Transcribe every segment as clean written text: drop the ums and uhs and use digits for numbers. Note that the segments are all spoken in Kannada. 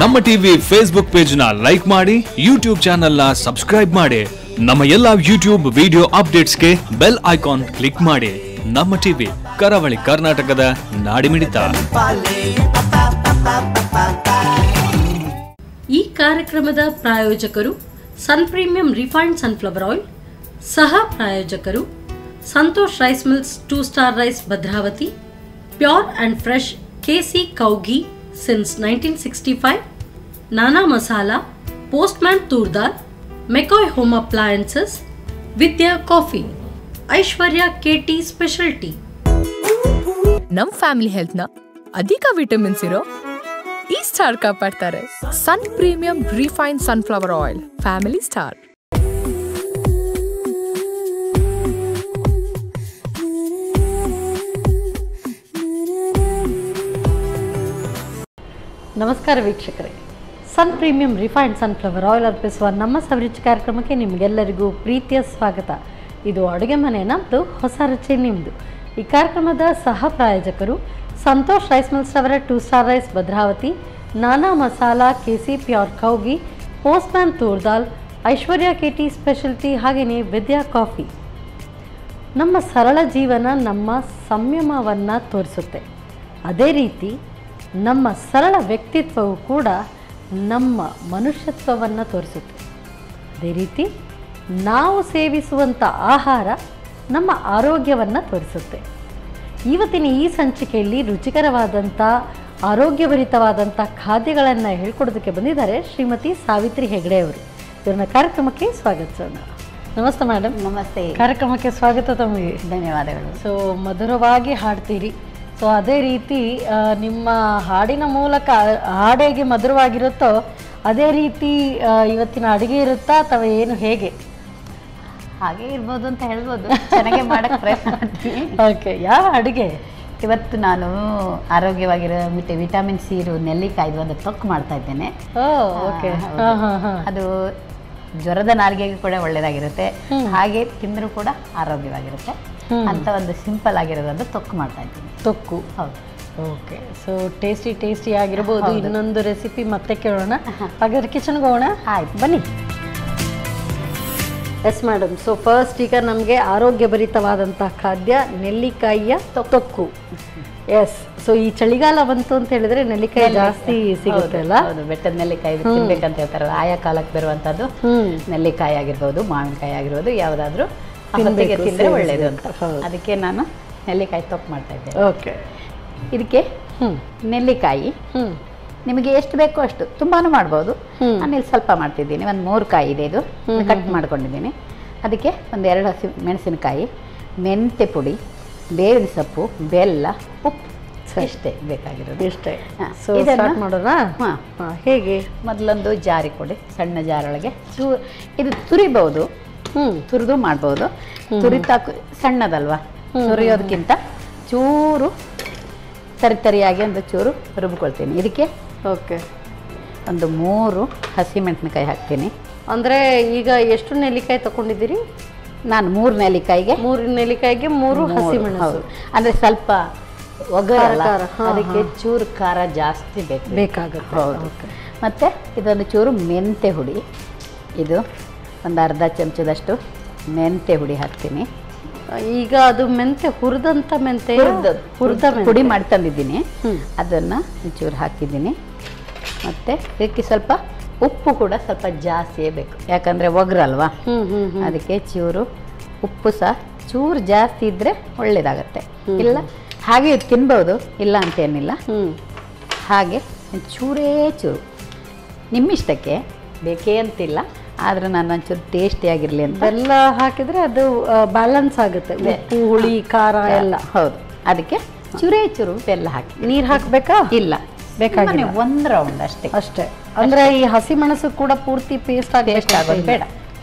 ನಮ್ಮ ಟಿವಿ ಫೇಸ್ಬುಕ್ ಪೇಜ್ ನ ಲೈಕ್ ಮಾಡಿ, ಯೂಟ್ಯೂಬ್ ಚಾನೆಲ್ ನ ಸಬ್ಸ್ಕ್ರೈಬ್ ಮಾಡಿ. ನಮ್ಮ ಎಲ್ಲಾ ಯೂಟ್ಯೂಬ್ ವಿಡಿಯೋ ಅಪ್ಡೇಟ್ಸ್ಗೆ ಬೆಲ್ ಐಕಾನ್ ಕ್ಲಿಕ್ ಮಾಡಿ. ನಮ್ಮ ಟಿವಿ ಕರಾವಳಿ ಕರ್ನಾಟಕದ ನಾಡಿಮಿಡಿತ. ಈ ಕಾರ್ಯಕ್ರಮದ ಪ್ರಾಯೋಜಕರು sun premium refined sunflower oil, ಸಹ ಪ್ರಾಯೋಜಕರು Santosh rice mills 2 star rice Bhadravati, pure and fresh KC cow ghee since 1965, Nana masala, postman toor dal, McCoy home appliances, Vidya coffee, Aishwarya KT special tea. ನಮ್ ಫ್ಯಾಮಿಲಿ ಹೆಲ್ತ್ ನ ಅಧಿಕ ವಿಟಮಿನ್ಸ್ ಇರೋ ಈ ಸ್ಟಾರ್ ಕಾಪಾಡ್ತಾರೆ. Sun premium refined sunflower oil, family star. ನಮಸ್ಕಾರ ವೀಕ್ಷಕರೇ, sun premium refined sunflower oil ಅರ್ಪಿಸುವ ನಮ್ಮ ಸವಿರುಚಿ ಕಾರ್ಯಕ್ರಮಕ್ಕೆ ನಿಮಗೆಲ್ಲರಿಗೂ ಪ್ರೀತಿಯ ಸ್ವಾಗತ. ಇದು ಅಡುಗೆ ಮನೆ ನಮ್ಮದು, ಹೊಸ ರುಚಿ ನಿಮ್ಮದು. ಈ ಕಾರ್ಯಕ್ರಮದ ಸಹ ಪ್ರಾಯೋಜಕರು ಸಂತೋಷ್ ರೈಸ್ ಮಿಲ್ಸ್ ಅವರ 2 ಸ್ಟಾರ್ ರೈಸ್ ಭದ್ರಾವತಿ, ನಾನಾ ಮಸಾಲಾ, ಕೆಸಿ ಪ್ಯೂರ್ ಕೌ ಘೀ, ಪೋಸ್ಟ್ಮ್ಯಾನ್ ತೂರ್ದಾಲ್, ಐಶ್ವರ್ಯ ಕೆಟಿ ಸ್ಪೆಷಲ್ ಟೀ, ಹಾಗೆಯೇ ವಿದ್ಯಾ ಕಾಫಿ. ನಮ್ಮ ಸರಳ ಜೀವನ ನಮ್ಮ ಸಂಯಮವನ್ನು ತೋರಿಸುತ್ತೆ. ಅದೇ ರೀತಿ ನಮ್ಮ ಸರಳ ವ್ಯಕ್ತಿತ್ವವು ಕೂಡ ನಮ್ಮ ಮನುಷ್ಯತ್ವವನ್ನು ತೋರಿಸುತ್ತೆ. ಅದೇ ರೀತಿ ನಾವು ಸೇವಿಸುವಂಥ ಆಹಾರ ನಮ್ಮ ಆರೋಗ್ಯವನ್ನು ತೋರಿಸುತ್ತೆ. ಇವತ್ತಿನ ಈ ಸಂಚಿಕೆಯಲ್ಲಿ ರುಚಿಕರವಾದಂಥ ಆರೋಗ್ಯಭರಿತವಾದಂಥ ಖಾದ್ಯಗಳನ್ನು ಹೇಳ್ಕೊಡೋದಕ್ಕೆ ಬಂದಿದ್ದಾರೆ ಶ್ರೀಮತಿ ಸಾವಿತ್ರಿ ಹೆಗ್ಡೆ ಅವರು. ಇವ್ರನ್ನ ಕಾರ್ಯಕ್ರಮಕ್ಕೆ ಸ್ವಾಗತಿಸೋಣ. ನಮಸ್ತೆ ಮೇಡಮ್. ನಮಸ್ತೆ. ಕಾರ್ಯಕ್ರಮಕ್ಕೆ ಸ್ವಾಗತ ತಮಗೆ. ಧನ್ಯವಾದಗಳು. ಸೊ ಮಧುರವಾಗಿ ಹಾಡ್ತೀರಿ. ಸೊ ಅದೇ ರೀತಿ ನಿಮ್ಮ ಹಾಡಿನ ಮೂಲಕ ಹಾಡು ಹೇಗೆ ಮಧುರವಾಗಿರುತ್ತೋ ಅದೇ ರೀತಿ ಇವತ್ತಿನ ಅಡುಗೆ ಇರುತ್ತಾ ಅಥವಾ ಏನು, ಹೇಗೆ? ಹಾಗೆ ಇರ್ಬೋದು ಅಂತ ಹೇಳ್ಬೋದು. ಚೆನ್ನಾಗಿ ಮಾಡೋಕ್ಕೆ ಪ್ರಯತ್ನ ಮಾಡ್ತೀನಿ. ಓಕೆ, ಯಾವ ಅಡುಗೆ? ಇವತ್ತು ನಾನು ಆರೋಗ್ಯವಾಗಿರೋ ವಿಟಮಿನ್ ಸಿ ಇರೋ ನೆಲ್ಲಿಕಾಯ್ದು ಒಂದು ತೊಕ್ಕು ಮಾಡ್ತಾ ಇದ್ದೇನೆ. ಓಕೆ. ಅದು ಜ್ವರದ ನಾಲಿಗೆಗೆ ಕೂಡ ಒಳ್ಳೆಯದಾಗಿರುತ್ತೆ, ಹಾಗೆ ತಿಂದರೂ ಕೂಡ ಆರೋಗ್ಯವಾಗಿರುತ್ತೆ ಅಂತ ಒಂದು ಸಿಂಪಲ್ ಆಗಿರೋದೊಂದು ತೊಕ್ಕು ಮಾಡ್ತಾ ಇದ್ದೀನಿ. ತೊಕ್ಕು, ಹೌದು. ಓಕೆ, ಸೊ ಟೇಸ್ಟಿ ಆಗಿರ್ಬೋದು. ಇನ್ನೊಂದು ರೆಸಿಪಿ ಮತ್ತೆ ಕೇಳೋಣ. ಹಾಗಾದ್ರೆ ಕಿಚನ್ಗೆ ಹೋಗೋಣ. ಆಯ್ತು, ಬನ್ನಿ. Yes madam. ಸೊ ಫಸ್ಟ್ ಈಗ ನಮಗೆ ಆರೋಗ್ಯಭರಿತವಾದಂಥ ಖಾದ್ಯ ನೆಲ್ಲಿಕಾಯಿಯ ತೊಕ್ಕು. ಎಸ್. ಸೊ ಈ ಚಳಿಗಾಲ ಬಂತು ಅಂತ ಹೇಳಿದ್ರೆ ನೆಲ್ಲಿಕಾಯಿ ಜಾಸ್ತಿ ಸಿಗುತ್ತೆ ಅಲ್ಲ? ಹೌದು, ಬೆಟ್ಟದ ನೆಲ್ಲಿಕಾಯಿ ತಿನ್ಬೇಕಂತ ಹೇಳ್ತಾರಲ್ಲ, ಆಯಾ ಕಾಲಕ್ಕೆ ಬರುವಂಥದ್ದು ನೆಲ್ಲಿಕಾಯಿ ಆಗಿರ್ಬೋದು, ಮಾವಿನಕಾಯಿ ಆಗಿರ್ಬೋದು, ಯಾವುದಾದ್ರೂ ಹೊತ್ತಿಗೆ ತಿಂದರೆ ಒಳ್ಳೆಯದು ಅಂತ. ಅದಕ್ಕೆ ನಾನು ನೆಲ್ಲಿಕಾಯಿ ತೊಕ್ಕು ಮಾಡ್ತಾ ಇದ್ದೇನೆ. ಓಕೆ. ಇದಕ್ಕೆ ನೆಲ್ಲಿಕಾಯಿ ನಿಮಗೆ ಎಷ್ಟು ಬೇಕೋ ಅಷ್ಟು, ತುಂಬಾನು ಮಾಡ್ಬೋದು. ನಾನು ಇಲ್ಲಿ ಸ್ವಲ್ಪ ಮಾಡ್ತಿದ್ದೀನಿ. ಒಂದು 3 ಕಾಯಿ ಇದೆ, ಇದು ಕಟ್ ಮಾಡ್ಕೊಂಡಿದ್ದೀನಿ. ಅದಕ್ಕೆ ಒಂದು 2 ಹಸಿ ಮೆಣಸಿನಕಾಯಿ, ಮೆಂತೆ ಪುಡಿ, ಬೇವಿನ ಸೊಪ್ಪು, ಬೆಲ್ಲ, ಉಪ್ಪು, ಇಷ್ಟೇ ಬೇಕಾಗಿರೋದು. ಇಷ್ಟೇ. ಸೊ ಸ್ಟಾರ್ಟ್ ಮಾಡೋಣ. ಹೇಗೆ? ಮೊದಲೊಂದು ಜಾರಿ ಕೊಡಿ, ಸಣ್ಣ ಜಾರೊಳಗೆ ಇದು ತುರಿಬಹುದು, ತುರಿದು ಮಾಡ್ಬೋದು. ತುರಿತಾಕು ಸಣ್ಣದಲ್ವಾ, ತುರಿಯೋದಕ್ಕಿಂತ ಚೂರು ತರಿಯಾಗಿ ಒಂದು ಚೂರು ರುಬ್ಕೊಳ್ತೀನಿ. ಇದಕ್ಕೆ ಓಕೆ ಒಂದು 3 ಹಸಿಮೆಣಸಿನಕಾಯಿ ಹಾಕ್ತೀನಿ. ಅಂದರೆ ಈಗ ಎಷ್ಟು ನೆಲ್ಲಿಕಾಯಿ ತಗೊಂಡಿದ್ದೀರಿ? ನಾನು 3 ನೆಲ್ಲಿಕಾಯಿಗೆ 3 ನೆಲ್ಲಿಕಾಯಿಗೆ 3 ಹಸಿಮೆಣಸು. ಅಂದರೆ ಸ್ವಲ್ಪ ಒಗ್ಗರಲ್ಲ, ಅದಕ್ಕೆ ಚೂರು ಖಾರ ಜಾಸ್ತಿ ಬೇಕಾಗುತ್ತೆ. ಹೌದು. ಮತ್ತು ಇದೊಂದು ಚೂರು ಮೆಂತೆ ಹುಡಿ, ಇದು ಒಂದು ಅರ್ಧ ಚಮಚದಷ್ಟು ಮೆಂತೆ ಹುಡಿ ಹಾಕ್ತೀನಿ. ಈಗ ಅದು ಮೆಂತೆ ಹುರಿದಂಥ ಮೆಂತೆ, ಹುರಿದ ಪುಡಿ ಮಾಡಿ ತಂದಿದ್ದೀನಿ, ಅದನ್ನು ಒಂಚೂರು ಹಾಕಿದ್ದೀನಿ. ಮತ್ತು ಇದಕ್ಕೆ ಸ್ವಲ್ಪ ಉಪ್ಪು ಕೂಡ ಸ್ವಲ್ಪ ಜಾಸ್ತಿಯೇ ಬೇಕು, ಯಾಕಂದರೆ ಒಗ್ರಲ್ವಾ, ಅದಕ್ಕೆ ಚೂರು ಉಪ್ಪು ಸಹ ಚೂರು ಜಾಸ್ತಿ ಇದ್ದರೆ ಒಳ್ಳೆಯದಾಗತ್ತೆ. ಇಲ್ಲ ಹಾಗೆ ತಿನ್ಬೋದು, ಇಲ್ಲ ಅಂತೇನಿಲ್ಲ. ಹಾಗೆ ಚೂರೇ ಚೂರು ನಿಮ್ಮಿಷ್ಟಕ್ಕೆ, ಬೇಕೇ ಅಂತಿಲ್ಲ, ಆದ್ರೆ ನಾನು ಒಂಚೂರು ಟೇಸ್ಟಿಯಾಗಿರಲಿ ಅಂತ ಎಲ್ಲ ಹಾಕಿದರೆ ಅದು ಬ್ಯಾಲೆನ್ಸ್ ಆಗುತ್ತೆ, ಉಪ್ಪು ಹುಳಿ ಖಾರ ಎಲ್ಲ. ಹೌದು, ಅದಕ್ಕೆ ಚೂರೇ ಚೂರು ಬೆಲ್ಲ ಹಾಕಿ. ನೀರು ಹಾಕಬೇಕಾ? ಇಲ್ಲ, ಬೇಕಾಗಿ 1 ರೌಂಡ್ ಅಷ್ಟೇ. ಅಂದರೆ ಈ ಹಸಿಮೆಣಸು ಕೂಡ ಪೂರ್ತಿ ಪೇಸ್ಟ್ ಆಗೋದು ಬೇಡ,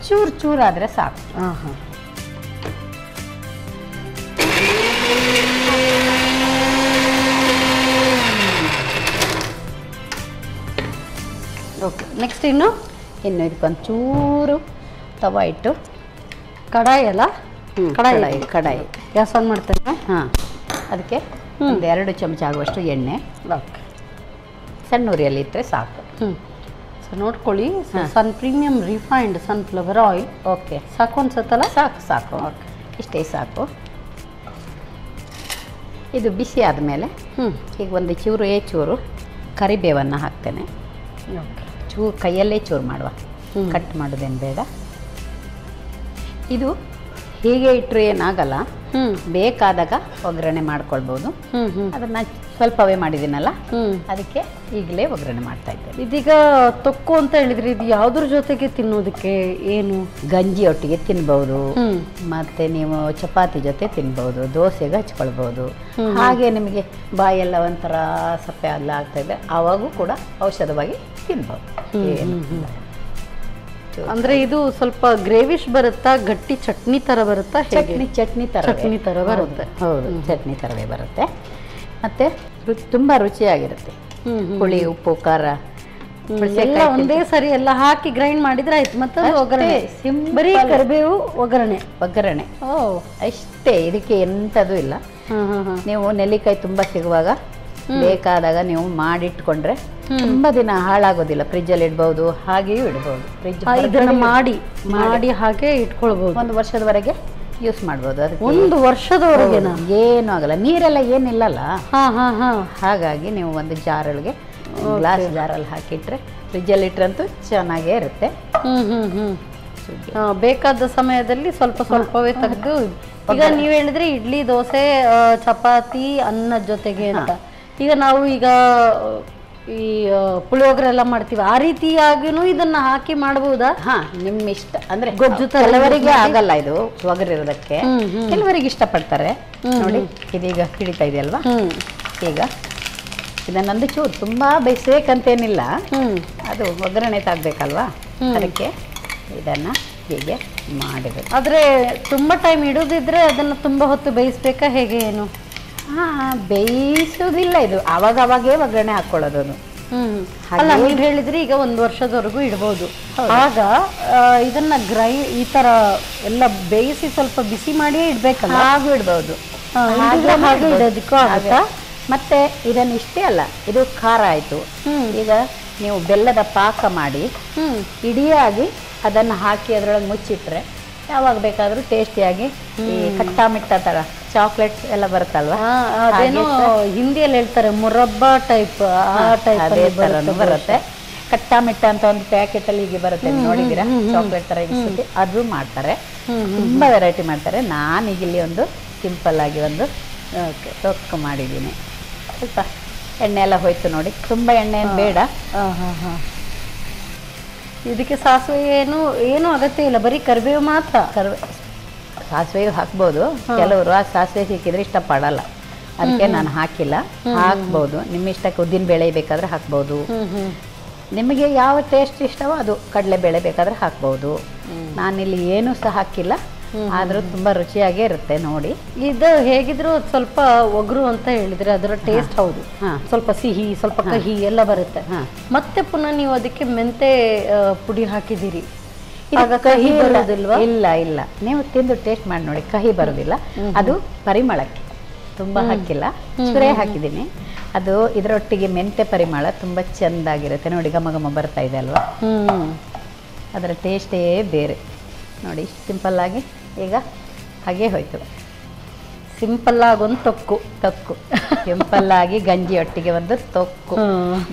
ಚೂರಾದರೆ ಸಾಕು. ಓಕೆ. ನೆಕ್ಸ್ಟ್ ಇನ್ನು ಇದಕ್ಕೊಂದು ಚೂರು ತವಾ ಇಟ್ಟು, ಕಡಾಯಿ ಅಲ್ಲ? ಕಡಾಯಿ ಗ್ಯಾಸ್ ಆನ್ ಮಾಡ್ತೇನೆ. ಹಾಂ, ಅದಕ್ಕೆ ಒಂದು 2 ಚಮಚ ಆಗುವಷ್ಟು ಎಣ್ಣೆ. ಓಕೆ. ಸಣ್ಣ ಉರಿಯಲ್ಲಿ ಇಟ್ಟರೆ ಸಾಕು. ಸೊ ನೋಡ್ಕೊಳ್ಳಿ, sun premium refined sunflower oil. Okay, ಸಾಕು ಅನ್ಸುತ್ತಲ್ಲ? ಸಾಕು ಸಾಕು, ಇಷ್ಟೇ ಸಾಕು. ಇದು ಬಿಸಿ ಆದಮೇಲೆ ಈಗ ಒಂದು ಚೂರು ಕರಿಬೇವನ್ನು ಹಾಕ್ತೇನೆ. ಚೂರು ಕೈಯಲ್ಲೇ ಚೂರು ಮಾಡುವ, ಕಟ್ ಮಾಡೋದೇನು ಬೇಡ. ಇದು ಹೀಗೆ ಇಟ್ಟರೆ ಏನಾಗಲ್ಲ, ಬೇಕಾದಾಗ ಒಗ್ಗರಣೆ ಮಾಡ್ಕೊಳ್ಬೋದು. ಅದನ್ನು ಸ್ವಲ್ಪವೇ ಮಾಡಿದ್ದೀನಲ್ಲ, ಅದಕ್ಕೆ ಈಗಲೇ ಒಗ್ಗರಣೆ ಮಾಡ್ತಾ ಇದ್ದೇನೆ. ಇದೀಗ ತೊಕ್ಕು ಅಂತ ಹೇಳಿದ್ರೆ ಇದು ಯಾವುದ್ರ ಜೊತೆಗೆ ತಿನ್ನೋದಕ್ಕೆ? ಏನು ಗಂಜಿ ಒಟ್ಟಿಗೆ ತಿನ್ಬಹುದು, ಮತ್ತೆ ನೀವು ಚಪಾತಿ ಜೊತೆ ತಿನ್ಬಹುದು, ದೋಸೆಗೆ ಹಚ್ಕೊಳ್ಬಹುದು. ಹಾಗೆ ನಿಮಗೆ ಬಾಯೆಲ್ಲ ಒಂಥರ ಸಪ್ಪೆ ಎಲ್ಲ ಆಗ್ತಾ ಇದೆ, ಆವಾಗೂ ಕೂಡ ಔಷಧವಾಗಿ ತಿನ್ಬಹುದು. ಅಂದ್ರೆ ಇದು ಸ್ವಲ್ಪ ಗ್ರೇವಿಶ್ ಬರುತ್ತಾ, ಗಟ್ಟಿ ಚಟ್ನಿ ತರ ಬರುತ್ತಾ? ಚಟ್ನಿ ತರ ಬರುತ್ತೆ. ಹೌದು, ಚಟ್ನಿ ತರವೇ ಬರುತ್ತೆ. ಮತ್ತೆ ತುಂಬಾ ರುಚಿಯಾಗಿರುತ್ತೆ. ಹುಳಿ, ಉಪ್ಪು, ಖಾರ ಎಲ್ಲ ಒಂದೇ ಸರಿ ಎಲ್ಲ ಹಾಕಿ ಗ್ರೈಂಡ್ ಮಾಡಿದ್ರೆ ಆಯ್ತು. ಮತ್ತೆ ಒಗ್ಗರಣೆ, ಬರೀ ಕರಿಬೇವು, ಒಗ್ಗರಣೆ ಅಷ್ಟೇ. ಇದಕ್ಕೆ ಎಂಥದ್ದು ಇಲ್ಲ. ನೀವು ನೆಲ್ಲಿಕಾಯಿ ತುಂಬಾ ಸಿಗುವಾಗ ಬೇಕಾದಾಗ ನೀವು ಮಾಡಿಟ್ಕೊಂಡ್ರೆ ತುಂಬಾ ದಿನ ಹಾಳಾಗೋದಿಲ್ಲ. ಫ್ರಿಜ್ಜಲ್ಲಿ ಇಡ್ಬಹುದು, ಹಾಗೆಯೂ ಇಡ್ಬಹುದು. ಫ್ರಿಜ್ ಮಾಡಿ ಹಾಗೆ ಇಟ್ಕೊಳ್ಬಹುದು. 1 ವರ್ಷದವರೆಗೆ ಯೂಸ್ ಮಾಡ್ಬೋದು. ಅದಕ್ಕೆ 1 ವರ್ಷದವರೆಗೆ ಏನೂ ಆಗಲ್ಲ, ನೀರೆಲ್ಲ ಏನಿಲ್ಲಲ್ಲ. ಹಾಗಾಗಿ ನೀವು ಒಂದು ಜಾರೊಳಗೆ, ಗ್ಲಾಸ್ ಜಾರಲ್ಲಿ ಹಾಕಿಟ್ರೆ, ಫ್ರಿಜ್ಜಲ್ಲಿ ಇಟ್ರಂತೂ ಚೆನ್ನಾಗೇ ಇರುತ್ತೆ. ಬೇಕಾದ ಸಮಯದಲ್ಲಿ ಸ್ವಲ್ಪವೇ ತೆಗೆದು. ಈಗ ನೀವು ಹೇಳಿದ್ರೆ ಇಡ್ಲಿ, ದೋಸೆ, ಚಪಾತಿ, ಅನ್ನದ ಜೊತೆಗೆ ಅಂತ. ಈಗ ನಾವು ಈ ಪುಳಿಯೋಗರೆ ಎಲ್ಲ ಮಾಡ್ತೀವಿ, ಆ ರೀತಿಯಾಗಿನೂ ಇದನ್ನ ಹಾಕಿ ಮಾಡಬಹುದಾ? ನಿಮ್ಮ ಇಷ್ಟ. ಅಂದ್ರೆ ಗೊಜ್ಜು ಕೆಲವರಿಗೆ ಆಗಲ್ಲ ಇದು ಒಗರಿರೋದಕ್ಕೆ, ಕೆಲವರಿಗೆ ಇಷ್ಟಪಡ್ತಾರೆ. ನೋಡಿ, ಇದೀಗ ಹಿಡಿತಾ ಇದೆಯಲ್ವಾ? ಈಗ ಇದನ್ನೊಂದು ಚೂರು ತುಂಬಾ ಬೇಯಿಸ್ಬೇಕಂತೇನಿಲ್ಲ, ಅದು ಒಗ್ಗರಣೆ ತಾಗಬೇಕಲ್ವಾ, ಅದಕ್ಕೆ ಇದನ್ನ ಹೀಗೆ ಮಾಡಿದೆ. ಆದ್ರೆ ತುಂಬಾ ಟೈಮ್ ಇಡೋದಿದ್ರೆ ಅದನ್ನ ತುಂಬಾ ಹೊತ್ತು ಬೇಯಿಸ್ಬೇಕಾ, ಹೇಗೆ ಏನು? ಬೇಯಿಸೋದಿಲ್ಲ, ಇದು ಅವಾಗವಾಗೇ ಒಗ್ಗರಣೆ ಹಾಕೊಳ್ಳೋದು. ಅಲ್ಲ, ನೀವು ಹೇಳಿದ್ರೆ ಈಗ 1 ವರ್ಷದವರೆಗೂ ಇಡ್ಬೋದು. ಆಗ ಇದನ್ನ ಈ ತರ ಎಲ್ಲ ಬೇಯಿಸಿ ಸ್ವಲ್ಪ ಬಿಸಿ ಮಾಡಿಯೇ ಇಡ್ಬೇಕಲ್ಲ? ಹಾಗೂ ಇಡ್ಬೋದು, ಹಾಗೆ ಇಡೋದಕ್ಕೂ ಆಗುತ್ತಾ? ಮತ್ತೆ ಇದನ್ನ ಇಷ್ಟೇ ಅಲ್ಲ, ಇದು ಖಾರ ಆಯ್ತು. ಈಗ ನೀವು ಬೆಲ್ಲದ ಪಾಕ ಮಾಡಿ ಇಡಿಯಾಗಿ ಅದನ್ನು ಹಾಕಿ ಅದರೊಳಗೆ ಮುಚ್ಚಿಟ್ರೆ ಯಾವಾಗ ಬೇಕಾದ್ರೂ ಟೇಸ್ಟಿಯಾಗಿ ಈ ಖಟ್ಟ ಮಿಟ್ಟ ತರ ಚಾಕ್ಲೇಟ್ ಎಲ್ಲ ಬರುತ್ತಲ್ವಾ, ಅದೇನೋ ಹಿಂದಿಯಲ್ಲಿ ಹೇಳ್ತಾರೆ ಮುರಬ್ಬಾ ಟೈಪ್, ಆ ಟೈಪ್ ಅದೇ ಥರನೂ ಬರುತ್ತೆ. ಖಟ್ಟ ಮಿಟ್ಟ ಅಂತ ಒಂದು ಪ್ಯಾಕೆಟ್ ಅಲ್ಲಿ ಹೀಗೆ ಬರುತ್ತೆ, ನೋಡಿದ್ದೀರಾ? ಚಾಕ್ಲೇಟ್ ತರ ಇರಿಸುತ್ತೆ, ಅದು ಮಾಡ್ತಾರೆ. ತುಂಬಾ ವೆರೈಟಿ ಮಾಡ್ತಾರೆ. ನಾನೀಗ ಇಲ್ಲಿ ಒಂದು ಸಿಂಪಲ್ ಆಗಿ ಒಂದು ತೊಕ್ಕು ಮಾಡಿದ್ದೀನಿ. ಸ್ವಲ್ಪ ಎಣ್ಣೆ ಎಲ್ಲ ಹೋಯ್ತು ನೋಡಿ, ತುಂಬಾ ಎಣ್ಣೆ ಏನು ಬೇಡ. ಇದಕ್ಕೆ ಸಾಸಿವೆ ಏನು ಅಗತ್ಯ ಇಲ್ಲ, ಬರೀ ಕರಿಬೇವು ಮಾತ್ರ. ಸಾಸಿವೆ ಹಾಕ್ಬೋದು, ಕೆಲವರು ಆ ಸಾಸಿವೆ ಸಿಕ್ಕಿದ್ರೆ ಇಷ್ಟಪಡಲ್ಲ, ಅದಕ್ಕೆ ನಾನು ಹಾಕಿಲ್ಲ. ಹಾಕ್ಬೋದು, ನಿಮ್ಮ ಇಷ್ಟಕ್ಕೆ. ಉದ್ದಿನ ಬೇಳೆ ಬೇಕಾದ್ರೆ ಹಾಕ್ಬೋದು, ನಿಮಗೆ ಯಾವ ಟೇಸ್ಟ್ ಇಷ್ಟವೋ ಅದು. ಕಡಲೆಬೇಳೆ ಬೇಕಾದ್ರೆ ಹಾಕ್ಬೋದು. ನಾನಿಲ್ಲಿ ಏನೂ ಸಹ ಹಾಕಿಲ್ಲ, ಆದರೂ ತುಂಬ ರುಚಿಯಾಗೇ ಇರುತ್ತೆ ನೋಡಿ. ಇದು ಹೇಗಿದ್ರು ಸ್ವಲ್ಪ ಒಗರು ಅಂತ ಹೇಳಿದ್ರೆ ಅದರ ಟೇಸ್ಟ್ ಹೌದು, ಸ್ವಲ್ಪ ಸಿಹಿ, ಸ್ವಲ್ಪ ಕಹಿ ಎಲ್ಲ ಬರುತ್ತೆ. ಮತ್ತೆ ಪುನಃ ನೀವು ಅದಕ್ಕೆ ಮೆಂತೆ ಪುಡಿ ಹಾಕಿದ್ದೀರಿ, ಕಹಿ ಬರೋದಿಲ್ವಾ? ಇಲ್ಲ ಇಲ್ಲ, ನೀವು ತಿಂದು ಟೇಸ್ಟ್ ಮಾಡಿ ನೋಡಿ, ಕಹಿ ಬರೋದಿಲ್ಲ. ಅದು ಪರಿಮಳಕ್ಕೆ, ತುಂಬ ಹಾಕಿಲ್ಲ, ಚೂರೇ ಹಾಕಿದ್ದೀನಿ. ಅದು ಇದರೊಟ್ಟಿಗೆ ಮೆಂತೆ ಪರಿಮಳ ತುಂಬ ಚೆಂದಾಗಿರುತ್ತೆ ನೋಡಿ, ಘಮ ಘಮ ಬರ್ತಾ ಇದೆ ಅಲ್ವಾ, ಅದರ ಟೇಸ್ಟೇ ಬೇರೆ ನೋಡಿ. ಸಿಂಪಲ್ ಆಗಿ ಈಗ ಹಾಗೆ ಹೋಯ್ತು. ಸಿಂಪಲ್ ಆಗಿ ಒಂದು ತೊಕ್ಕು ಸಿಂಪಲ್ ಆಗಿ ಗಂಜಿ ಒಟ್ಟಿಗೆ ಒಂದು ತೊಕ್ಕು.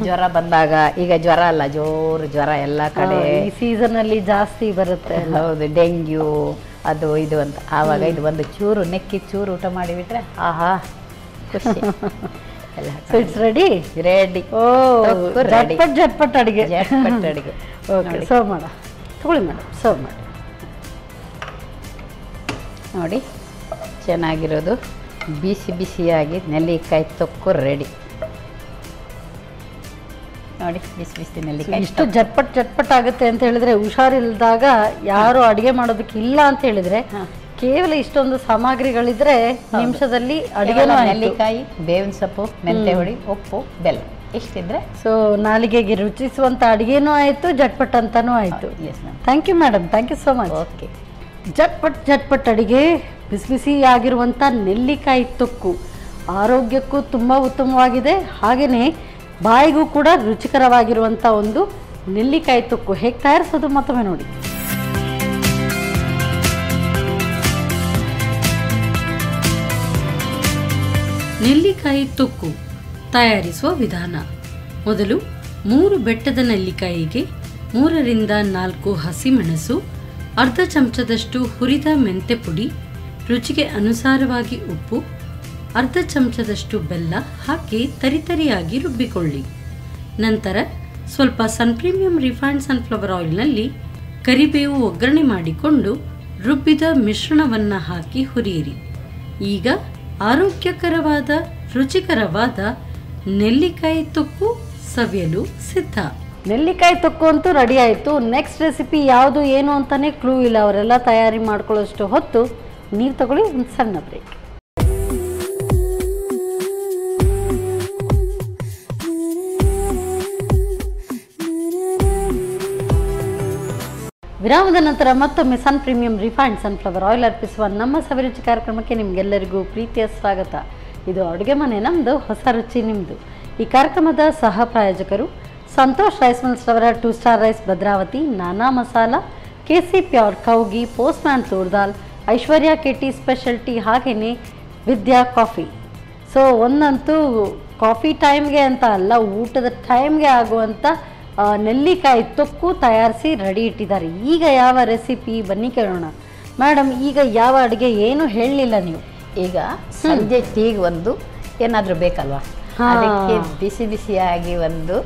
ಜ್ವರ ಬಂದಾಗ, ಈಗ ಜ್ವರ ಅಲ್ಲ, ಜೋರು ಜ್ವರ ಎಲ್ಲ ಕಡೆ ಈ ಸೀಸನ್ ಅಲ್ಲಿ ಜಾಸ್ತಿ ಬರುತ್ತೆ. ಹೌದು, ಡೆಂಗ್ಯೂ ಅದು ಇದು ಅಂತ. ಆವಾಗ ಇದು ಒಂದು ಚೂರು ನೆಕ್ಕಿ ಚೂರು ಊಟ ಮಾಡಿಬಿಟ್ರೆ ಆಹಾ ಖುಷಿ. It's ready. ಜಟ್ಪಟ್ ಅಡಿಗೆ. ಓಕೆ, ಸರ್ವ್ ಮಾಡ, ತಗೊಳ್ಳಿ ಮೇಡಮ್, ಸರ್ವ್ ಮಾಡಿ ನೋಡಿ. ಚೆನ್ನಾಗಿರೋದು ಬಿಸಿ ಬಿಸಿಯಾಗಿ ನೆಲ್ಲಿಕಾಯಿ ತೊಕ್ಕು ರೆಡಿ ನೋಡಿ. ಬಿಸಿ ಬಿಸಿ ನೆಲ್ಲಿಕಾಯಿ. ಇಷ್ಟು ಜಟ್ಪಟ್ ಆಗುತ್ತೆ ಅಂತ ಹೇಳಿದ್ರೆ, ಹುಷಾರಿಲ್ದಾಗ ಯಾರು ಅಡಿಗೆ ಮಾಡೋದಕ್ಕೆ ಇಲ್ಲ ಅಂತ ಹೇಳಿದ್ರೆ, ಕೇವಲ ಇಷ್ಟೊಂದು ಸಾಮಗ್ರಿಗಳಿದ್ರೆ ನಿಮಿಷದಲ್ಲಿ ಅಡಿಗೆ. ನೆಲ್ಲಿಕಾಯಿ, ಬೇವಿನ ಸೊಪ್ಪು, ಮೆಂತೆ ಹುಡಿ, ಉಪ್ಪು, ಬೆಲ್ಲ ಇಷ್ಟಿದ್ರೆ ಸೊ ನಾಲಿಗೆಗೆ ರುಚಿಸುವಂತ ಅಡಿಗೆನೂ ಆಯ್ತು, ಜಟ್ಪಟ್ ಅಂತಾನೂ ಆಯ್ತು. Thank you madam, thank you so much. Okay. ಜಟ್ಪಟ್ ಅಡಿಗೆ, ಬಿಸಿ ಬಿಸಿಯಾಗಿರುವಂಥ ನೆಲ್ಲಿಕಾಯಿ ತೊಕ್ಕು ಆರೋಗ್ಯಕ್ಕೂ ತುಂಬ ಉತ್ತಮವಾಗಿದೆ. ಹಾಗೆಯೇ ಬಾಯಿಗೂ ಕೂಡ ರುಚಿಕರವಾಗಿರುವಂಥ ಒಂದು ನೆಲ್ಲಿಕಾಯಿ ತೊಕ್ಕು ಹೇಗೆ ತಯಾರಿಸೋದು ಮತ್ತೊಮ್ಮೆ ನೋಡಿ. ನೆಲ್ಲಿಕಾಯಿ ತೊಕ್ಕು ತಯಾರಿಸುವ ವಿಧಾನ. ಮೊದಲು 3 ಬೆಟ್ಟದ ನೆಲ್ಲಿಕಾಯಿಗೆ 3ರಿಂದ 4 ಹಸಿಮೆಣಸು, ಅರ್ಧ ಚಮಚದಷ್ಟು ಹುರಿದ ಮೆಂತೆ ಪುಡಿ, ರುಚಿಗೆ ಅನುಸಾರವಾಗಿ ಉಪ್ಪು, ಅರ್ಧ ಚಮಚದಷ್ಟು ಬೆಲ್ಲ ಹಾಕಿ ತರಿತರಿಯಾಗಿ ರುಬ್ಬಿಕೊಳ್ಳಿ. ನಂತರ ಸ್ವಲ್ಪ ಸನ್ ಪ್ರೀಮಿಯಂ ರಿಫೈನ್ಡ್ ಸನ್ಫ್ಲವರ್ ಆಯಿಲ್ನಲ್ಲಿ ಕರಿಬೇವು ಒಗ್ಗರಣೆ ಮಾಡಿಕೊಂಡು ರುಬ್ಬಿದ ಮಿಶ್ರಣವನ್ನು ಹಾಕಿ ಹುರಿಯಿರಿ. ಈಗ ಆರೋಗ್ಯಕರವಾದ ರುಚಿಕರವಾದ ನೆಲ್ಲಿಕಾಯಿ ತೊಕ್ಕು ಸವಿಯಲು ಸಿದ್ಧ. ನೆಲ್ಲಿಕಾಯಿ ತೊಕ್ಕು ಅಂತೂ ರೆಡಿ ಆಯಿತು. ನೆಕ್ಸ್ಟ್ ರೆಸಿಪಿ ಯಾವುದು ಏನು ಅಂತಾನೆ ಕ್ಲೂ ಇಲ್ಲ. ಅವರೆಲ್ಲ ತಯಾರಿ ಮಾಡ್ಕೊಳ್ಳೋಷ್ಟು ಹೊತ್ತು ನೀರು ತಗೊಳ್ಳಿ, ಒಂದು ಸಣ್ಣ ಬ್ರೇಕ್. ವಿರಾಮದ ನಂತರ ಮತ್ತೊಮ್ಮೆ ಸನ್ ಪ್ರೀಮಿಯಂ ರಿಫೈನ್ಡ್ ಸನ್ಫ್ಲವರ್ ಆಯಿಲ್ ಅರ್ಪಿಸುವ ನಮ್ಮ ಸವಿರುಚಿ ಕಾರ್ಯಕ್ರಮಕ್ಕೆ ನಿಮಗೆಲ್ಲರಿಗೂ ಪ್ರೀತಿಯ ಸ್ವಾಗತ. ಇದು ಅಡುಗೆ ಮನೆ ನಮ್ಮದು, ಹೊಸ ರುಚಿ ನಿಮ್ಮದು. ಈ ಕಾರ್ಯಕ್ರಮದ ಸಹ ಪ್ರಾಯೋಜಕರು ಸಂತೋಷ್ ರೈಸ್ ಮಿಲ್ಸ್ ರವರ 2 ಸ್ಟಾರ್ ರೈಸ್ ಭದ್ರಾವತಿ, ನಾನಾ ಮಸಾಲ, KC ಪ್ಯೂರ್ ಕೌಗಿ, ಪೋಸ್ಟ್ಮ್ಯಾನ್ ತೂರ್ದಾಲ್, ಐಶ್ವರ್ಯ KT ಸ್ಪೆಷಲ್ಟಿ, ಹಾಗೆಯೇ ವಿದ್ಯಾ ಕಾಫಿ. ಸೊ ಒಂದಂತೂ ಕಾಫಿ ಟೈಮ್ಗೆ ಅಂತ ಅಲ್ಲ, ಊಟದ ಟೈಮ್ಗೆ ಆಗುವಂಥ ನೆಲ್ಲಿಕಾಯಿ ತೊಕ್ಕು ತಯಾರಿಸಿ ರೆಡಿ ಇಟ್ಟಿದ್ದಾರೆ. ಈಗ ಯಾವ ರೆಸಿಪಿ ಬನ್ನಿ ಕೇಳೋಣ. ಮೇಡಮ್, ಈಗ ಯಾವ ಅಡುಗೆ ಏನು ಹೇಳಲಿಲ್ಲ ನೀವು. ಈಗ ಸಂಜೆ ಟೀಗೆ ಒಂದು ಏನಾದರೂ ಬೇಕಲ್ವಾ, ಅದಕ್ಕೆ ಬಿಸಿ ಬಿಸಿಯಾಗಿ ಒಂದು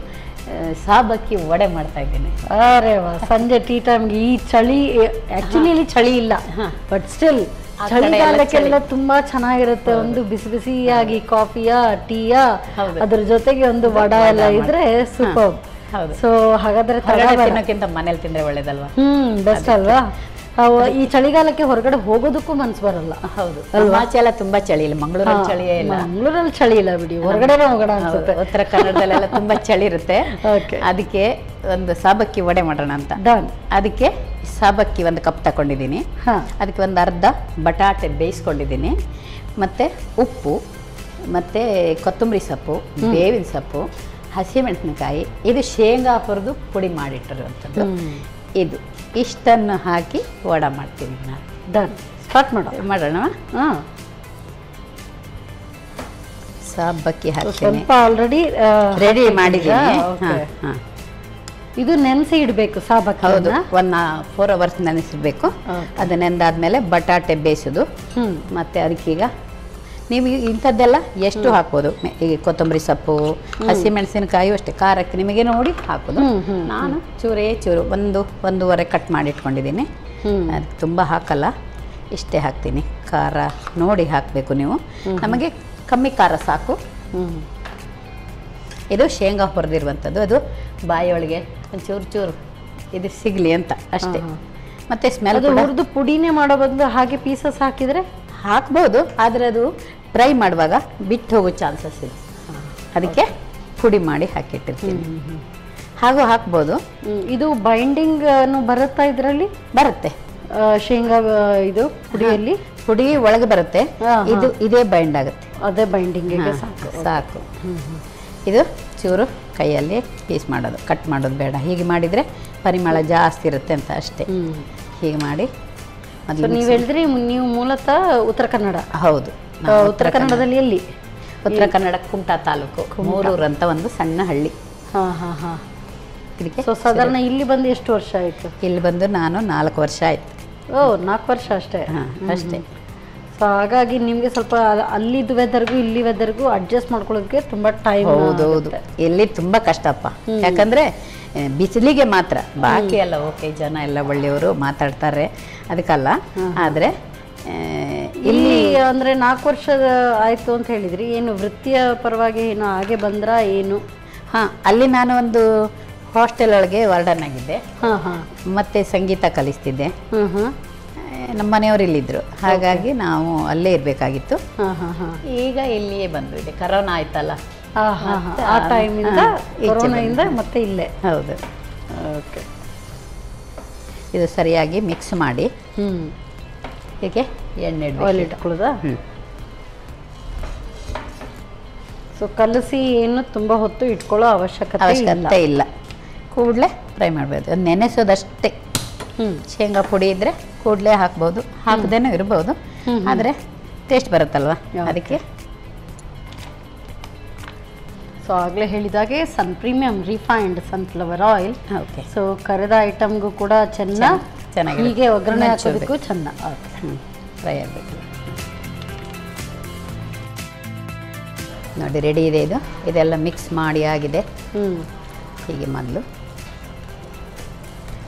ಸಾಬಕ್ಕಿ ವಡೆ ಮಾಡ್ತಾ ಇದ್ದೇನೆ. ಅರೆ ವಾ, ಸಂಜೆ ಟೀ ಟೈಮ್ಗೆ ಈ ಚಳಿ, ಆ್ಯಕ್ಚುಲಿ ಇಲ್ಲಿ ಚಳಿ ಇಲ್ಲ, ಬಟ್ ಸ್ಟಿಲ್ ಚಳಿಗಾಲಕ್ಕೆಲ್ಲ ತುಂಬಾ ಚೆನ್ನಾಗಿರುತ್ತೆ. ಒಂದು ಬಿಸಿ ಬಿಸಿಯಾಗಿ ಕಾಫಿಯ ಟೀಯ ಅದ್ರ ಜೊತೆಗೆ ಒಂದು ವಡ ಎಲ್ಲ ಇದ್ರೆ ಸೂಪರ್. ಸೊ ಹಾಗಾದ್ರೆ ತಿನ್ನೋಕ್ಕಿಂತ ಮನೇಲಿ ತಿಂದ್ರೆ ಒಳ್ಳೇದಲ್ವಾ? ಬೆಸ್ಟ್ ಅಲ್ವಾ? ಈ ಚಳಿಗಾಲಕ್ಕೆ ಹೊರಗಡೆ ಹೋಗೋದಕ್ಕೂ ಮನ್ಸು ಬರಲ್ಲ. ಹೌದು, ಆಚೆ ಎಲ್ಲ ತುಂಬಾ ಚಳಿ ಇಲ್ಲ, ಮಂಗಳೂರಲ್ಲಿ ಚಳಿಯೇ ಇಲ್ಲ. ಮಂಗಳೂರಲ್ಲಿ ಚಳಿ ಇಲ್ಲ ಬಿಡಿ, ಹೊರಗಡೆ ಹೋಗೋಣ ಅನ್ಸುತ್ತೆ. ಉತ್ತರ ಕನ್ನಡದಲ್ಲೆಲ್ಲ ತುಂಬಾ ಚಳಿ ಇರುತ್ತೆ. ಅದಕ್ಕೆ ಒಂದು ಸಾಬಕ್ಕಿ ವಡೆ ಮಾಡೋಣ ಅಂತ. ಅದಕ್ಕೆ ಸಾಬಕ್ಕಿ 1 ಕಪ್ ತಗೊಂಡಿದ್ದೀನಿ. ಅದಕ್ಕೆ ಒಂದು ಅರ್ಧ ಬಟಾಟೆ ಬೇಯಿಸ್ಕೊಂಡಿದ್ದೀನಿ, ಮತ್ತೆ ಉಪ್ಪು, ಮತ್ತೆ ಕೊತ್ತಂಬರಿ ಸೊಪ್ಪು, ಬೇವಿನ ಸೊಪ್ಪು, ಹಸಿಮೆಣಸಿನಕಾಯಿ, ಇದು ಶೇಂಗಾ ಹುರಿದು ಪುಡಿ ಮಾಡಿಟ್ಟಿರುವಂಥದ್ದು. ಇದು ಇಷ್ಟನ್ನು ಹಾಕಿ ವಡ ಮಾಡ್ತೀನಿ ನಾನು. ಡನ್, ಸ್ಟಾರ್ಟ್ ಮಾಡೋಣ. ಸಾಬಕ್ಕಿ ಹಾಕಿ ಸ್ವಲ್ಪ ಆಲ್ರೆಡಿ ರೆಡಿ ಮಾಡಿದ್ದೀನಿ. ಇದು ನೆನೆಸಿ ಇಡಬೇಕು ಸಾಬಕ್ಕಿ. ಹೌದು, 4 ಅವರ್ಸ್ ನೆನೆಸಬೇಕು. ಅದು ನೆಂದಾದ್ಮೇಲೆ ಬಟಾಟೆ ಬೇಯಿಸೋದು. ಮತ್ತೆ ಅದಕ್ಕೀಗ ನೀವು ಇಂಥದ್ದೆಲ್ಲ ಎಷ್ಟು ಹಾಕ್ಬೋದು, ಈಗ ಕೊತ್ತಂಬರಿ ಸೊಪ್ಪು, ಹಸಿಮೆಣಸಿನಕಾಯಿ ಅಷ್ಟೇ, ಖಾರಕ್ಕೆ ನಿಮಗೆ ನೋಡಿ ಹಾಕೋದು. ನಾನು ಚೂರು 1.5 ಕಟ್ ಮಾಡಿ ಇಟ್ಕೊಂಡಿದ್ದೀನಿ. ಅದಕ್ಕೆ ತುಂಬ ಹಾಕಲ್ಲ, ಇಷ್ಟೇ ಹಾಕ್ತೀನಿ. ಖಾರ ನೋಡಿ ಹಾಕಬೇಕು ನೀವು, ನಮಗೆ ಕಮ್ಮಿ ಖಾರ ಸಾಕು. ಇದು ಶೇಂಗಾ ಹುರಿದಿರುವಂಥದ್ದು, ಅದು ಬಾಯಿಯೊಳಗೆ ಒಂದು ಚೂರು ಇದು ಸಿಗಲಿ ಅಂತ ಅಷ್ಟೇ. ಮತ್ತು ಸ್ಮೆಲ್ ಹುರಿದು ಪುಡಿನೇ ಮಾಡೋ ಬದಲು ಹಾಗೆ ಪೀಸಸ್ ಹಾಕಿದರೆ ಹಾಕ್ಬೋದು, ಆದರೆ ಅದು ಫ್ರೈ ಮಾಡುವಾಗ ಬಿಟ್ಟು ಹೋಗೋ ಚಾನ್ಸಸ್ ಇದೆ. ಅದಕ್ಕೆ ಪುಡಿ ಮಾಡಿ ಹಾಕಿಟ್ಟಿರ್ತೀನಿ. ಹಾಗೂ ಹಾಕ್ಬೋದು. ಇದು ಬೈಂಡಿಂಗ್ ಬರುತ್ತಾ ಇದರಲ್ಲಿ? ಬರುತ್ತೆ, ಶೇಂಗಾ ಇದು ಪುಡಿಯಲ್ಲಿ ಪುಡಿ ಒಳಗೆ ಬರುತ್ತೆ. ಇದೇ ಬೈಂಡ್ ಆಗುತ್ತೆ, ಅದೇ ಬೈಂಡಿಂಗಿಗೆ ಸಾಕು. ಇದು ಚೂರು ಕೈಯಲ್ಲಿ ಪೀಸ್ ಮಾಡೋದು, ಕಟ್ ಮಾಡೋದು ಬೇಡ. ಹೀಗೆ ಮಾಡಿದರೆ ಪರಿಮಳ ಜಾಸ್ತಿ ಇರುತ್ತೆ ಅಂತ ಅಷ್ಟೇ. ಹೀಗೆ ಮಾಡಿ ನೀವು ಹೇಳಿದ್ರಿ ನೀವು ಮೂಲತಃ ಉತ್ತರ ಕನ್ನಡ? ಹೌದು, ಉತ್ತರ ಕನ್ನಡದಲ್ಲಿ ಎಲ್ಲಿ? ಉತ್ತರ ಕನ್ನಡ ಕುಮಟಾ ತಾಲೂಕು, ಮೂರೂರು ಅಂತ ಒಂದು ಸಣ್ಣ ಹಳ್ಳಿ. ಇದಕ್ಕೆ ಸಾಧಾರಣ ಇಲ್ಲಿ ಬಂದು ಎಷ್ಟು ವರ್ಷ ಆಯಿತು? ಇಲ್ಲಿ ಬಂದು ನಾನು 4 ವರ್ಷ ಆಯಿತು. 4 ವರ್ಷ ಅಷ್ಟೇ? ಅಷ್ಟೇ. ಸೊ ಹಾಗಾಗಿ ನಿಮಗೆ ಸ್ವಲ್ಪ ಅಲ್ಲಿದ್ದು ವೆದರ್ಗೂ ಇಲ್ಲಿ ವೆದರ್ಗೂ ಅಡ್ಜಸ್ಟ್ ಮಾಡ್ಕೊಳ್ಳೋದಕ್ಕೆ ತುಂಬ ಟೈಮ್. ಹೌದೌದು, ಇಲ್ಲಿ ತುಂಬ ಕಷ್ಟಪ್ಪ. ಯಾಕಂದರೆ ಬಿಸಿಲಿಗೆ ಮಾತ್ರ, ಬಾಕಿ ಎಲ್ಲ ಓಕೆ, ಜನ ಎಲ್ಲ ಒಳ್ಳೆಯವರು ಮಾತಾಡ್ತಾರೆ, ಅದಕ್ಕಲ್ಲ. ಆದರೆ ಇಲ್ಲಿ ಅಂದರೆ 4 ವರ್ಷದ ಆಯಿತು ಅಂತ ಹೇಳಿದ್ರಿ, ಏನು ವೃತ್ತಿಯ ಪರವಾಗಿ ಏನು ಹಾಗೆ ಬಂದ್ರಾ ಏನು? ಅಲ್ಲಿ ನಾನು ಒಂದು ಹಾಸ್ಟೆಲ್ ಒಳಗೆ ವಾರ್ಡನ್ ಆಗಿದ್ದೆ. ಮತ್ತೆ ಸಂಗೀತ ಕಲಿಸ್ತಿದ್ದೆ. ನಮ್ಮ ಮನೆಯವರು ಇಲ್ಲಿದ್ದರು, ಹಾಗಾಗಿ ನಾವು ಅಲ್ಲೇ ಇರಬೇಕಾಗಿತ್ತು. ಈಗ ಇಲ್ಲಿಯೇ ಬಂದ್ಬಿಟ್ಟೆ, ಕರೋನಾ ಆಯ್ತಲ್ಲ, ಆ ಟೈಮಿಂದ ಕೊರೋನಾದಿಂದ ಮತ್ತೆ ಇಲ್ಲೇ. ಹೌದು. ಓಕೆ, ಇದು ಸರಿಯಾಗಿ ಮಿಕ್ಸ್ ಮಾಡಿ ಹೀಗೆ ಎಣ್ಣೆ ಆಯಿಲ್ ಇಟ್ಕೊಳ್ಳೋದಾ? ಸೊ ಕಲಸಿ ಏನು ತುಂಬ ಹೊತ್ತು ಇಟ್ಕೊಳ್ಳೋ ಅವಶ್ಯಕತೆ ಇಲ್ಲ. ಕೂಡಲೇ ಫ್ರೈ ಮಾಡಬೇಕು. ಅದು ನೆನೆಸೋದಷ್ಟೇ. ಶೇಂಗಾ ಪುಡಿ ಇದ್ದರೆ ಕೂಡಲೇ ಹಾಕ್ಬೋದು, ಹಾಕದೇನೂ ಇರ್ಬೋದು, ಆದರೆ ಟೇಸ್ಟ್ ಬರುತ್ತಲ್ವ ಅದಕ್ಕೆ. ಸೊ ಆಗಲೇ ಹೇಳಿದಾಗೆ sun premium refined sunflower oil. Okay. So ಕರೆದ ಐಟಮ್ಗೂ ಕೂಡ ಚೆನ್ನಾಗಿ ಹೀಗೆ ಒಗ್ಗರಣೆ ಹಾಕೋದಕ್ಕೂ ಚೆನ್ನ ಫ್ರೈ ಆಗಬೇಕು. ನೋಡಿ ರೆಡಿ ಇದೆ. ಇದೆಲ್ಲ ಮಿಕ್ಸ್ ಮಾಡಿ ಆಗಿದೆ. ಹೀಗೆ ಮೊದಲು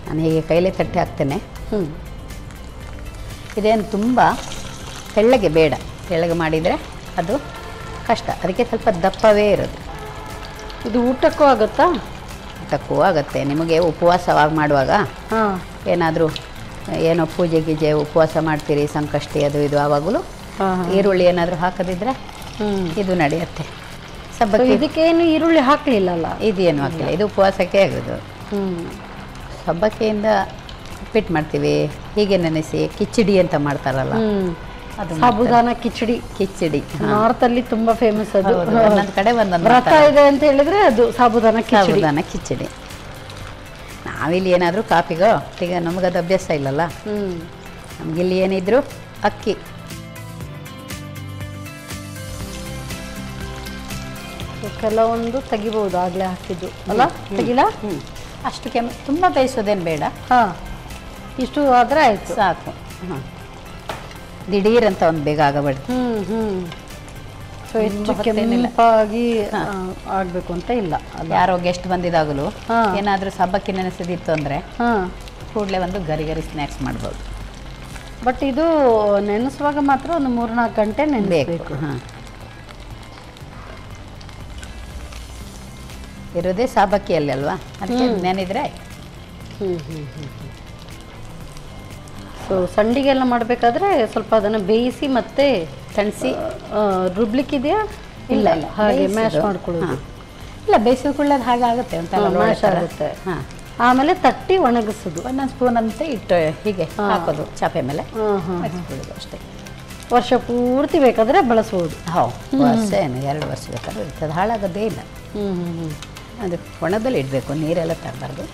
ನಾನು ಹೀಗೆ ಕೈಲೇ ತಟ್ಟೆ ಹಾಕ್ತೇನೆ. ಇದೇನು ತುಂಬ ತೆಳ್ಳಗೆ ಬೇಡ, ತೆಳ್ಳಗೆ ಮಾಡಿದರೆ ಅದು ಕಷ್ಟ, ಅದಕ್ಕೆ ಸ್ವಲ್ಪ ದಪ್ಪವೇ ಇರೋದು. ಇದು ಊಟಕ್ಕೂ ಆಗುತ್ತಾ? ಊಟಕ್ಕೂ ಆಗುತ್ತೆ. ನಿಮಗೆ ಉಪವಾಸವಾಗಿ ಮಾಡುವಾಗ ಏನಾದರೂ ಏನೋ ಪೂಜೆ ಗೀಜೆ ಉಪವಾಸ ಮಾಡ್ತೀರಿ, ಸಂಕಷ್ಟಿ ಅದು ಇದು, ಆವಾಗಲೂ ಈರುಳ್ಳಿ ಏನಾದರೂ ಹಾಕದಿದ್ರೆ ಇದು ನಡೆಯುತ್ತೆ. ಸಬ್ಬಕ್ಕಿ ಇದಕ್ಕೇನು ಈರುಳ್ಳಿ ಹಾಕಲಿಲ್ಲಲ್ಲ? ಇದೇನು ಹಾಕಿಲ್ಲ, ಇದು ಉಪವಾಸಕ್ಕೆ ಆಗೋದು. ಸಬ್ಬಕ್ಕಿಯಿಂದ ಉಪ್ಪಿಟ್ಟು ಮಾಡ್ತೀವಿ, ಹೀಗೆ ನೆನೆಸಿ ಕಿಚಡಿ ಅಂತ ಮಾಡ್ತಾರಲ್ಲ, ಅದು ಸಾಬುದಾನ ಕಿಚಡಿ. ನಾರ್ತ್ ಅಲ್ಲಿ ತುಂಬಾ ಫೇಮಸ್ ಅದು. ಒಂದೊಂದು ಕಡೆ ಒಂದೊಂದು ವ್ರತ ಇದೆ ಅಂತ ಹೇಳಿದ್ರೆ ಅದು ಸಾಬುದಾನ ಕಿಚಡಿ. ನಾವಿಲ್ಲಿ ಏನಾದರೂ ಕಾಪಿಗೋ ಈಗ ನಮಗದು ಅಭ್ಯಾಸ ಇಲ್ಲಲ್ಲ. ನಮಗಿಲ್ಲಿ ಏನಿದ್ರು ಅಕ್ಕಿ. ಕೆಲವೊಂದು ತೆಗಿಬಹುದು, ಆಗ್ಲೇ ಹಾಕಿದ್ದು ಅಲ್ಲ, ತೆಗಿಲ್ಲ. ಅಷ್ಟು ತುಂಬ ಬೇಯಿಸೋದೇನು ಬೇಡ. ಇಷ್ಟು ಆದರೆ ಆಯ್ತು, ಸಾಕು. ದಿಢೀರ್ ಅಂತ ಒಂದು ಬೇಗ ಆಗಬಾರ್ದು. ಸೊ ಹೆಚ್ಚು ಕೆಂಪಾಗಿ ಆಗಬೇಕು ಅಂತ ಇಲ್ಲ. ಯಾರೋ ಗೆಸ್ಟ್ ಬಂದಿದ್ದಾಗಲೂ ಏನಾದರೂ ಸಬ್ಬಕ್ಕಿ ನೆನೆಸಿದಿತ್ತು ಅಂದರೆ ಕೂಡಲೇ ಒಂದು ಗರಿ ಗರಿ ಸ್ನ್ಯಾಕ್ಸ್ ಮಾಡ್ಬೋದು. ಬಟ್ ಇದು ನೆನೆಸುವಾಗ ಮಾತ್ರ ಒಂದು 3-4 ಗಂಟೆ ನೆನೆಸಬೇಕು. ಇರೋದೇ ಸಬ್ಬಕ್ಕಿಯಲ್ಲಿ ಅಲ್ವಾ, ಅದಕ್ಕೆ ನೆನೆದ್ರೆ. ಸೊ ಸಂಡಿಗೆಲ್ಲ ಮಾಡಬೇಕಾದ್ರೆ ಸ್ವಲ್ಪ ಅದನ್ನು ಬೇಯಿಸಿ ಮತ್ತೆ ತಣಿಸಿ ರುಬ್ಲಿಕ್ಕಿದೆಯಾ? ಇಲ್ಲ ಇಲ್ಲ, ಹಾಗೆ ಮ್ಯಾಶ್ ಮಾಡ್ಕೊಳ್ಳೋದು. ಇಲ್ಲ, ಬೇಯಿಸಿಕೊಳ್ಳೋದು ಹಾಗೆ ಆಗುತ್ತೆ ಅಂತ ಮ್ಯಾಶ್ ಆಗುತ್ತೆ. ಆಮೇಲೆ ತಟ್ಟಿ ಒಣಗಿಸೋದು, ಒಂದೊಂದು ಸ್ಪೂನ್ ಅಂತ ಇಟ್ಟು ಹೀಗೆ ಹಾಕೋದು ಚಾಪೆ ಮೇಲೆ ಅಷ್ಟೇ. ವರ್ಷ ಪೂರ್ತಿ ಬೇಕಾದರೆ ಬಳಸ್ಬೋದು. ವರ್ಷ ಏನು 2 ವರ್ಷ ಬೇಕಾದ್ರೆ ಇರ್ತದೆ, ಹಾಳಾಗೋದೇ ಇಲ್ಲ. ಅದು ಒಣದಲ್ಲಿ ಇಡಬೇಕು, ನೀರೆಲ್ಲ ತರಬಾರ್ದು.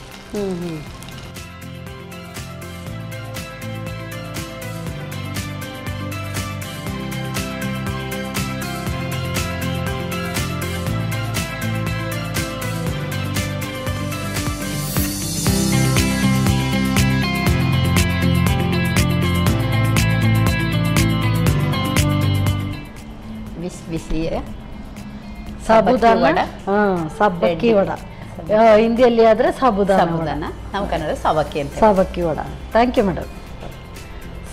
ಬಿಸಿ ಸಾಬುದಾನ, ಸಬ್ಬಕ್ಕಿ ವಡ. ಹಿಂದಿಯಲ್ಲಿ ಆದರೆ ಸಾಬುದಾನ, ನಾವು ಕನ್ನಡ ಸಬ್ಬಕ್ಕಿ ಅಂತ. ಸಬ್ಬಕ್ಕಿ ವಡ. Thank you madam.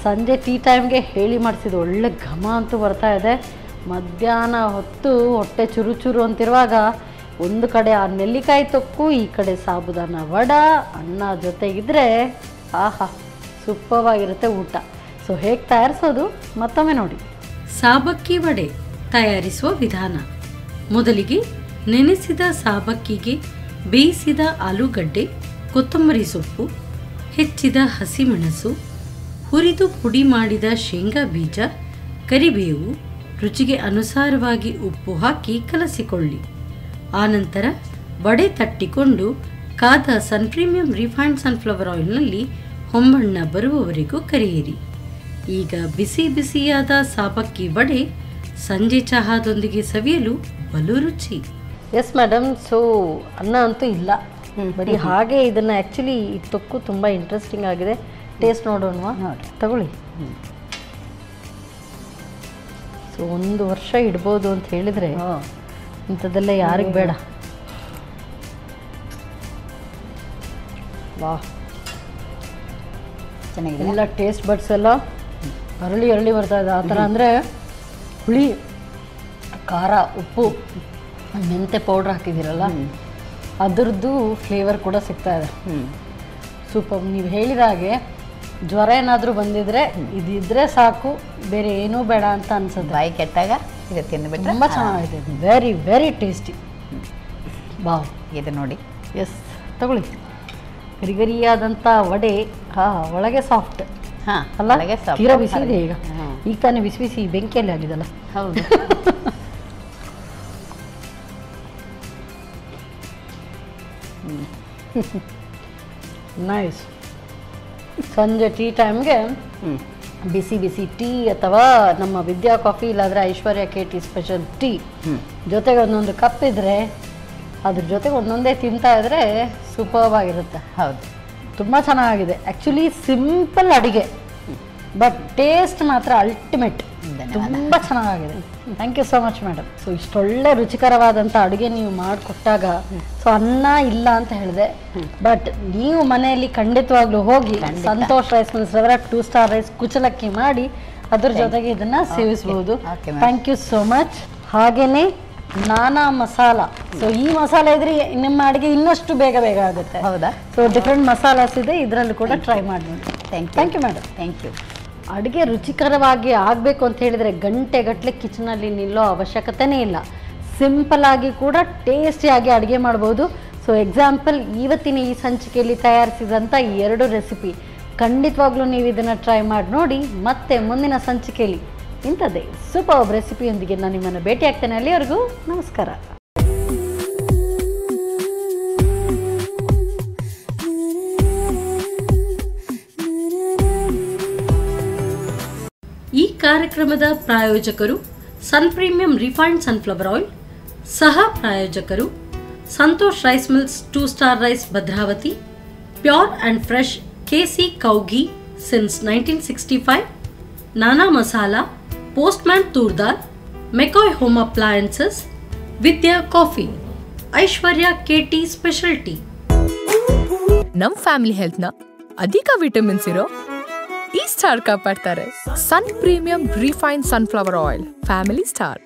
ಸಂಜೆ ಟೀ ಟೈಮ್ಗೆ ಹೇಳಿ ಮಾಡಿಸಿದ್ದು ಒಳ್ಳೆ ಘಮ ಅಂತೂ ಬರ್ತಾ ಇದೆ. ಮಧ್ಯಾಹ್ನ ಹೊತ್ತು ಹೊಟ್ಟೆ ಚುರು ಚುರು ಅಂತಿರುವಾಗ ಒಂದು ಕಡೆ ಆ ನೆಲ್ಲಿಕಾಯಿ ತೊಕ್ಕು, ಈ ಕಡೆ ಸಾಬುದಾನ ವಡ, ಅನ್ನ ಜೊತೆಗಿದ್ರೆ ಆಹಾ ಸೂಪರ್ವಾಗಿರುತ್ತೆ ಊಟ. ಸೊ ಹೇಗೆ ತಯಾರಿಸೋದು ಮತ್ತೊಮ್ಮೆ ನೋಡಿ. ಸಾಬಕ್ಕಿ ವಡೆ ತಯಾರಿಸುವ ವಿಧಾನ. ಮೊದಲಿಗೆ ನೆನೆಸಿದ ಸಾಬಕ್ಕಿಗೆ ಬೇಯಿಸಿದ ಆಲೂಗಡ್ಡೆ, ಕೊತ್ತಂಬರಿ ಸೊಪ್ಪು, ಹೆಚ್ಚಿದ ಹಸಿಮೆಣಸು, ಹುರಿದು ಪುಡಿ ಮಾಡಿದ ಶೇಂಗಾ ಬೀಜ, ಕರಿಬೇವು, ರುಚಿಗೆ ಅನುಸಾರವಾಗಿ ಉಪ್ಪು ಹಾಕಿ ಕಲಸಿಕೊಳ್ಳಿ. ಆನಂತರ ವಡೆ ತಟ್ಟಿಕೊಂಡು ಕಾದ ಸನ್ ಪ್ರೀಮಿಯಂ ರಿಫೈನ್ಡ್ ಸನ್ಫ್ಲವರ್ ಆಯಿಲ್ನಲ್ಲಿ ಹೊಂಬಣ್ಣ ಬರುವವರೆಗೂ ಕರಿಯಿರಿ. ಈಗ ಬಿಸಿ ಬಿಸಿಯಾದ ಸಾಬಕ್ಕಿ ವಡೆ ಸಂಜೆ ಚಹಾದೊಂದಿಗೆ ಸವಿಯಲು ಬಲು ರುಚಿ. Yes madam. ಸೊ ಅನ್ನ ಅಂತೂ ಇಲ್ಲ, ಬರೀ ಹಾಗೆ ಇದನ್ನು ಆ್ಯಕ್ಚುಲಿ ಈ ತೊಕ್ಕು ತುಂಬ ಇಂಟ್ರೆಸ್ಟಿಂಗ್ ಆಗಿದೆ. ಟೇಸ್ಟ್ ನೋಡೋಣವಾ? ನೋಡಿ, ತಗೊಳ್ಳಿ. ಸೊ 1 ವರ್ಷ ಇಡ್ಬೋದು ಅಂತ ಹೇಳಿದರೆ ಇಂಥದ್ದೆಲ್ಲ ಯಾರಿಗೆ ಬೇಡ. ವಾ, ಚೆನ್ನಾಗಿದೆ. ಎಲ್ಲ ಟೇಸ್ಟ್ ಬಡ್ಸ್ ಎಲ್ಲ ಅರಳಿ ಅರಳಿ ಬರ್ತಾ ಇದೆ. ಆ ಥರ ಅಂದರೆ ಹುಳಿ, ಖಾರ, ಉಪ್ಪು, ಮೆಂತೆ ಪೌಡ್ರ್ ಹಾಕಿದ್ದೀರಲ್ಲ, ಅದರದ್ದು ಫ್ಲೇವರ್ ಕೂಡ ಸಿಗ್ತಾ ಇದೆ. ಸೂಪರ್. ನೀವು ಹೇಳಿದ ಹಾಗೆ ಜ್ವರ ಏನಾದರೂ ಬಂದಿದ್ರೆ ಇದಿದ್ರೆ ಸಾಕು, ಬೇರೆ ಏನೂ ಬೇಡ ಅಂತ ಅನ್ಸುತ್ತೆ. ಬಾಯಿ ಕೆಟ್ಟಾಗ ಇದು ತಿಂದುಬಿಟ್ರೆ ತುಂಬ ಚೆನ್ನಾಗಿದೆ. Very very tasty. ಬಾವ್, ಇದು ನೋಡಿ. ಎಸ್, ತಗೊಳ್ಳಿ. ಗರಿಗರಿಯಾದಂಥ ವಡೆ, ಒಳಗೆ ಸಾಫ್ಟ್ ಅಲ್ಲ, ತೀರಾ ಬಿಸಿ ಇದೆ. ಈಗ ತಾನೇ ಬಿಸಿ ಬಿಸಿ ಬೆಂಕಿಯಲ್ಲಿ ಆಗಿದಲ್ಲ. ಹೌದು. ನೈಸ್. ಸಂಜೆ ಟೀ ಟೈಮ್ಗೆ ಬಿಸಿ ಬಿಸಿ ಟೀ ಅಥವಾ ನಮ್ಮ ವಿದ್ಯಾ ಕಾಫಿ ಇಲ್ಲಾಂದರೆ ಐಶ್ವರ್ಯ KT ಸ್ಪೆಷಲ್ ಟೀ ಜೊತೆಗೆ ಒಂದೊಂದು ಕಪ್ ಇದ್ದರೆ ಅದ್ರ ಜೊತೆಗೆ ಒಂದೊಂದೇ ತಿಂತಾ ಇದ್ರೆ ಸೂಪರ್ಬ್ ಆಗಿರುತ್ತೆ. ಹೌದು, ತುಂಬ ಚೆನ್ನಾಗಿದೆ. ಆ್ಯಕ್ಚುಲಿ ಸಿಂಪಲ್ ಅಡುಗೆ, ಬಟ್ ಟೇಸ್ಟ್ ಮಾತ್ರ ಅಲ್ಟಿಮೇಟ್. ತುಂಬ ಚೆನ್ನಾಗಿದೆ. Thank you so much madam. So ಇಷ್ಟೊಳ್ಳೆ ರುಚಿಕರವಾದಂಥ ಅಡುಗೆ ನೀವು ಮಾಡಿಕೊಟ್ಟಾಗ, ಸೊ ಅನ್ನ ಇಲ್ಲ ಅಂತ ಹೇಳಿದೆ, ಬಟ್ ನೀವು ಮನೆಯಲ್ಲಿ ಖಂಡಿತವಾಗ್ಲೂ ಹೋಗಿ ಸಂತೋಷ್ ರೈಸ್ ಮಿಲ್ಸ್ ಅವರ 2 ಸ್ಟಾರ್ ರೈಸ್ ಕುಚಲಕ್ಕಿ ಮಾಡಿ ಅದ್ರ ಜೊತೆಗೆ ಇದನ್ನ ಸೇವಿಸಬಹುದು. Thank you so much. ಹಾಗೇನೆ ನಾನಾ ಮಸಾಲ, ಸೊ ಈ ಮಸಾಲೆ ಇದ್ರೆ ನಿಮ್ಮ ಅಡುಗೆ ಇನ್ನಷ್ಟು ಬೇಗ ಬೇಗ ಆಗುತ್ತೆ. ಹೌದಾ? ಸೊ ಡಿಫ್ರೆಂಟ್ ಮಸಾಲಾಸ್ ಇದೆ, ಇದರಲ್ಲೂ ಕೂಡ ಟ್ರೈ ಮಾಡಿ ನೋಡಿ. Thank you madam. Thank you. ಅಡುಗೆ ರುಚಿಕರವಾಗಿ ಆಗಬೇಕು ಅಂತ ಹೇಳಿದರೆ ಗಂಟೆಗಟ್ಟಲೆ ಕಿಚನಲ್ಲಿ ನಿಲ್ಲೋ ಅವಶ್ಯಕತೆನೇ ಇಲ್ಲ. ಸಿಂಪಲ್ ಆಗಿ ಕೂಡ ಟೇಸ್ಟಿಯಾಗಿ ಅಡುಗೆ ಮಾಡ್ಬೋದು. ಸೊ ಎಕ್ಸಾಂಪಲ್, ಇವತ್ತಿನ ಈ ಸಂಚಿಕೆಯಲ್ಲಿ ತಯಾರಿಸಿದಂಥ ಈ 2 ರೆಸಿಪಿ ಖಂಡಿತವಾಗ್ಲೂ ನೀವು ಇದನ್ನು ಟ್ರೈ ಮಾಡಿ ನೋಡಿ. ಮತ್ತೆ ಮುಂದಿನ ಸಂಚಿಕೆಯಲ್ಲಿ ಇಂಥದ್ದೇ ಸೂಪರ್ ರೆಸಿಪಿಯೊಂದಿಗೆ ನಾನು ನಿಮ್ಮನ್ನು ಭೇಟಿ ಆಗ್ತೇನೆ. ಅಲ್ಲಿವರೆಗೂ ನಮಸ್ಕಾರ. ಈ ಕಾರ್ಯಕ್ರಮದ ಪ್ರಾಯೋಜಕರು sun premium refined sunflower oil, ಸಹ ಪ್ರಾಯೋಜಕರು Santosh rice mills 2 star rice Bhadravati, pure and fresh KC cow ghee since 1965, Nana masala, postman toor dal, McCoy home appliances, Vidya coffee, Aishwarya KT special tea. ನಮ್ ಫ್ಯಾಮಿಲಿ ಹೆಲ್ತ್ನ ಅಧಿಕ ವಿಟಮಿನ್ಸ್ ಇರೋ ಈ ಸ್ಟಾರ್ ಕಾಪಾಡ್ತಾರೆ. Sun premium refined sunflower oil, family star.